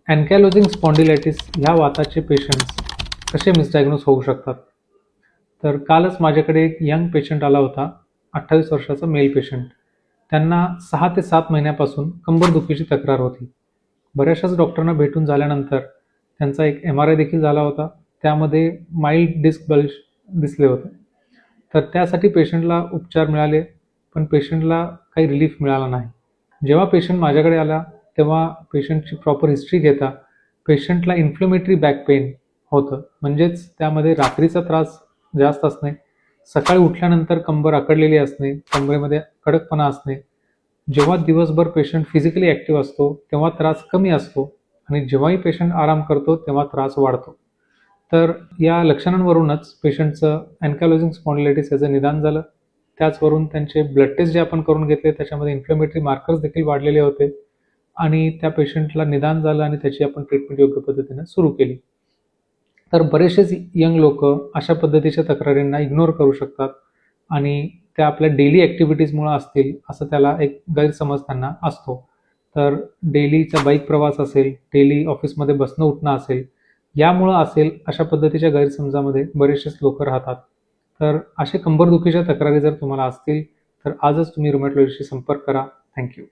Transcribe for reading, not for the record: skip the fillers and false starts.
अँकॅलोजिंग spondylitis ह्या वाताचे patients कसे मिसडायग्नोज होऊ शकतात? तर कालच माझ्याकडे एक यंग पेशंट आला होता, 28 वर्षाचा मेल पेशंट. त्यांना 6 ते 7 महिन्यापासून कंबरदुखीची तक्रार होती. बऱ्याचशाच डॉक्टरांना भेटून झाल्यानंतर त्यांचा एक MRI देखील झाला होता. त्यामध्ये माइल्ड डिस्क बल्ज दिसले होते. तर त्यासाठी पेशंटला उपचार मिळाले, पण पेशंटला काही रिलीफ मिळाला नाही. जेव्हा पेशंट माझ्याकडे आला तेव्हा पेशंटची प्रॉपर हिस्ट्री घेता पेशंटला इन्फ्लेमेटरी बॅक पेन होतं, म्हणजेच त्यामध्ये रात्रीचा त्रास जास्त असणे, सकाळी उठल्यानंतर कंबर अकडलेली असणे, कमरेमध्ये कडकपणा असणे. जेव्हा दिवसभर पेशंट फिजिकली ॲक्टिव्ह असतो तेव्हा त्रास कमी असतो आणि जेव्हाही पेशंट आराम करतो तेव्हा त्रास वाढतो. तर या लक्षणांवरूनच पेशंटचं अँकॅलोजिंग स्पॉन्डिलायटिस याचं निदान झालं. त्याचवरून त्यांचे ब्लड टेस्ट जे आपण करून घेतले त्याच्यामध्ये इन्फ्लेमेटरी मार्कर्स देखील वाढलेले होते आणि त्या पेशंटला निदान झालं आणि त्याची आपण ट्रीटमेंट योग्य पद्धतीने सुरू केली. तर बरेचसेच यंग लोक अशा पद्धतीच्या तक्रारींना इग्नोर करू शकतात आणि त्या आपल्या डेली ॲक्टिव्हिटीजमुळे असतील असं त्याला एक गैरसमज त्यांना असतो. तर डेलीचा बाईक प्रवास असेल, डेली ऑफिसमध्ये बसणं उठणं असेल, यामुळं असेल अशा पद्धतीच्या गैरसमजामध्ये बरेचसेच लोक राहतात. तर असे कंबरदुखीच्या तक्रारी जर तुम्हाला असतील तर आजच तुम्ही रुमॅटॉलॉजिस्टशी संपर्क करा. थँक्यू.